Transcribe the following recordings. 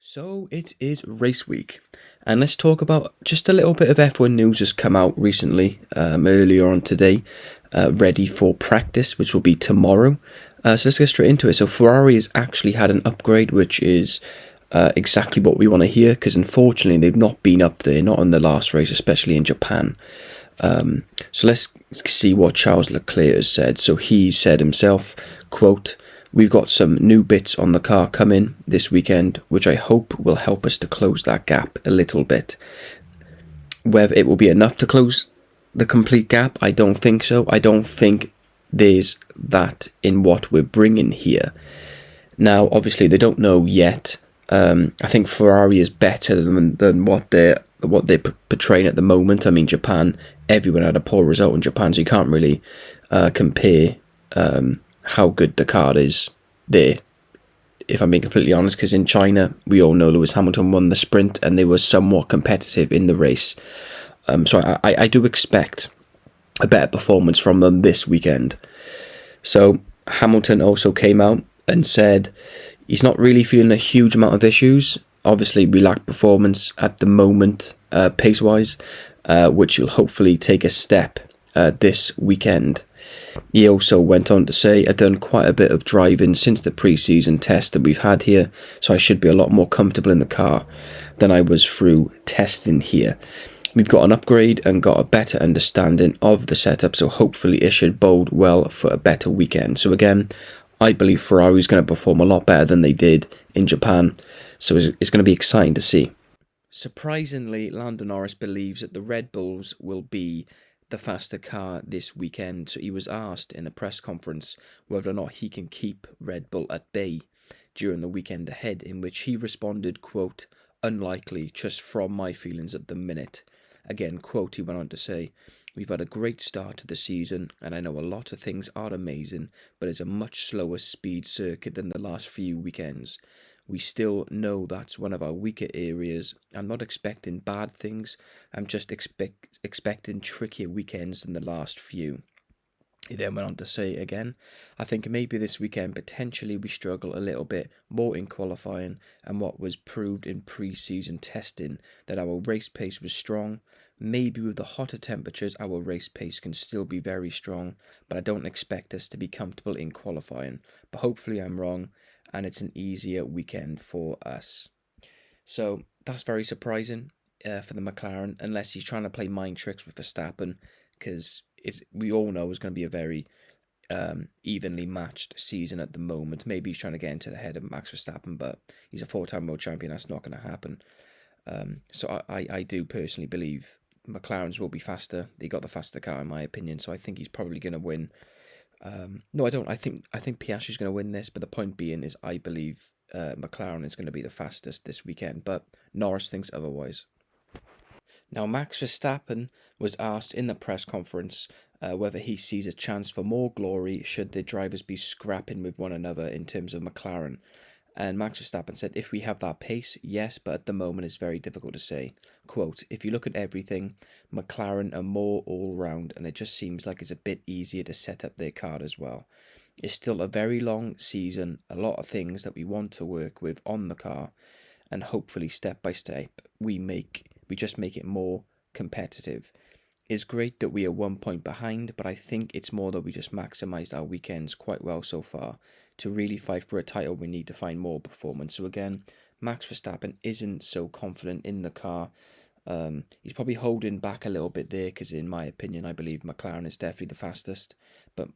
So it is race week, and let's talk about just a little bit of F1 news has come out recently, earlier on today, ready for practice, which will be tomorrow. So let's get straight into it. So Ferrari has actually had an upgrade, which is exactly what we want to hear, because unfortunately they've not been up there, not in the last race, especially in Japan. So let's see what Charles Leclerc has said. So he said himself, quote, "We've got some new bits on the car coming this weekend, which I hope will help us to close that gap a little bit. Whether it will be enough to close the complete gap, I don't think so. I don't think there's that in what we're bringing here. Now, obviously, they don't know yet. I think Ferrari is better than what they're portraying at the moment. I mean, Japan, everyone had a poor result in Japan, so you can't really compare how good the car is there, if I'm being completely honest, because in China, we all know Lewis Hamilton won the sprint and they were somewhat competitive in the race. So I do expect a better performance from them this weekend. So Hamilton also came out and said he's not really feeling a huge amount of issues. Obviously, we lack performance at the moment, pace-wise, which will hopefully take a step this weekend. He also went on to say, "I've done quite a bit of driving since the pre-season test that we've had here, so I should be a lot more comfortable in the car than I was through testing here. We've got an upgrade and got a better understanding of the setup, so hopefully it should bode well for a better weekend." So again, I believe Ferrari is going to perform a lot better than they did in Japan, so it's going to be exciting to see. Surprisingly, Lando Norris believes that the Red Bulls will be the faster car this weekend. So he was asked in a press conference whether or not he can keep Red Bull at bay during the weekend ahead, in which he responded, quote, "Unlikely, just from my feelings at the minute." Again, quote, he went on to say, "We've had a great start to the season, and I know a lot of things are amazing, but it's a much slower speed circuit than the last few weekends. We still know that's one of our weaker areas. I'm not expecting bad things. I'm just expecting trickier weekends than the last few." He then went on to say again, "I think maybe this weekend potentially we struggle a little bit more in qualifying, and what was proved in pre-season testing that our race pace was strong. Maybe with the hotter temperatures our race pace can still be very strong, but I don't expect us to be comfortable in qualifying. But hopefully I'm wrong and it's an easier weekend for us." So that's very surprising for the McLaren, unless he's trying to play mind tricks with Verstappen, because we all know it's going to be a very evenly matched season at the moment. Maybe he's trying to get into the head of Max Verstappen, but he's a four-time world champion. That's not going to happen. So I do personally believe McLarens will be faster. They got the faster car, in my opinion. So I think he's probably going to win. No, I don't. I think Piastri's going to win this, but the point being is I believe McLaren is going to be the fastest this weekend, but Norris thinks otherwise. Now, Max Verstappen was asked in the press conference whether he sees a chance for more glory should the drivers be scrapping with one another in terms of McLaren. And Max Verstappen said, "If we have that pace, yes, but at the moment it's very difficult to say. Quote, if you look at everything, McLaren are more all-round, and it just seems like it's a bit easier to set up their car as well. It's still a very long season, a lot of things that we want to work with on the car, and hopefully step by step we just make it more competitive. It's great that we are 1 point behind, but I think it's more that we just maximised our weekends quite well so far. To really fight for a title, we need to find more performance." So again, Max Verstappen isn't so confident in the car. He's probably holding back a little bit there because, in my opinion, I believe McLaren is definitely the fastest. But,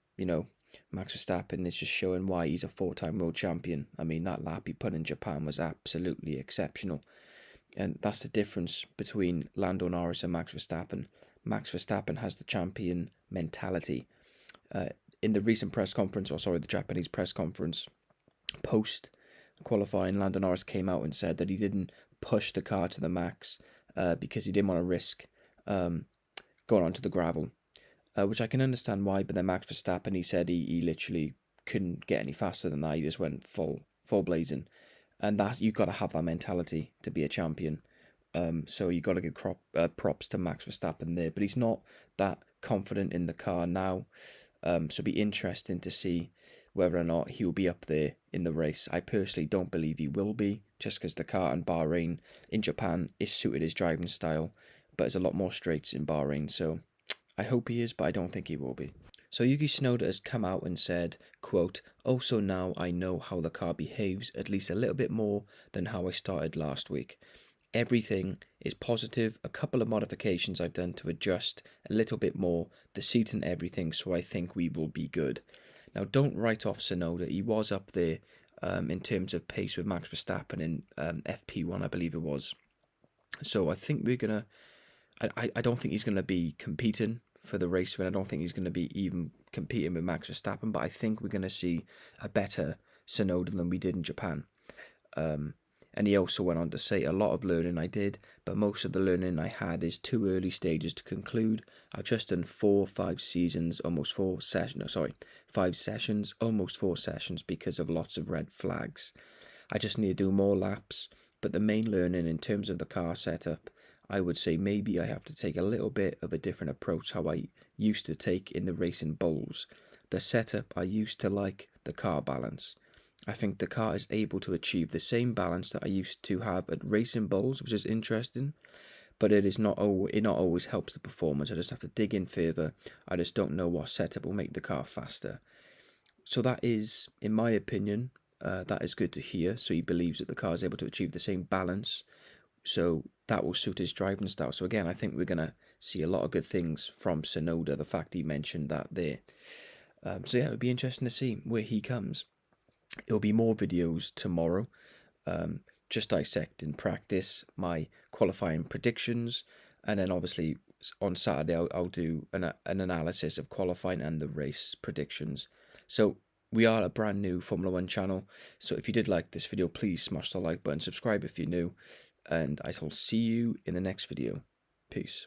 Max Verstappen is just showing why he's a four-time world champion. I mean, that lap he put in Japan was absolutely exceptional. And that's the difference between Lando Norris and Max Verstappen. Max Verstappen has the champion mentality. In the recent press conference, the Japanese press conference, post qualifying, Lando Norris came out and said that he didn't push the car to the max because he didn't want to risk going onto the gravel, which I can understand why. But then Max Verstappen, he said he literally couldn't get any faster than that. He just went full blazing, and that you got to have that mentality to be a champion. So you got to give props to Max Verstappen there, but he's not that confident in the car now. So it'll be interesting to see whether or not he will be up there in the race. I personally don't believe he will be, just because the car in Bahrain, in Japan, is suited his driving style, but there's a lot more straights in Bahrain, so I hope he is, but I don't think he will be. So Yuki Tsunoda has come out and said, quote, "Also now I know how the car behaves at least a little bit more than how I started last week. Everything is positive. A couple of modifications I've done to adjust a little bit more the seat and everything, so I think we will be good." Now, don't write off Tsunoda. He was up there in terms of pace with Max Verstappen in FP1, I believe it was. So I think we're going to... I don't think he's going to be competing for the race win. I don't think he's going to be even competing with Max Verstappen, but I think we're going to see a better Tsunoda than we did in Japan. And he also went on to say, "A lot of learning I did, but most of the learning I had is too early stages to conclude. I've just done 5 sessions, almost 4 sessions because of lots of red flags. I just need to do more laps, but the main learning in terms of the car setup, I would say maybe I have to take a little bit of a different approach how I used to take in the racing bulls. The setup I used to like the car balance. I think the car is able to achieve the same balance that I used to have at Racing Bulls, which is interesting, but it not always helps the performance. I just have to dig in further. I just don't know what setup will make the car faster." So that is, in my opinion, that is good to hear. So he believes that the car is able to achieve the same balance, so that will suit his driving style. So again, I think we're going to see a lot of good things from Tsunoda, the fact he mentioned that there. So yeah, it would be interesting to see where he comes. There'll be more videos tomorrow, just dissecting practice, my qualifying predictions, and then obviously on Saturday I'll do an analysis of qualifying and the race predictions. So we are a brand new Formula 1 channel, so if you did like this video, please smash the like button, subscribe if you're new, and I shall see you in the next video. Peace.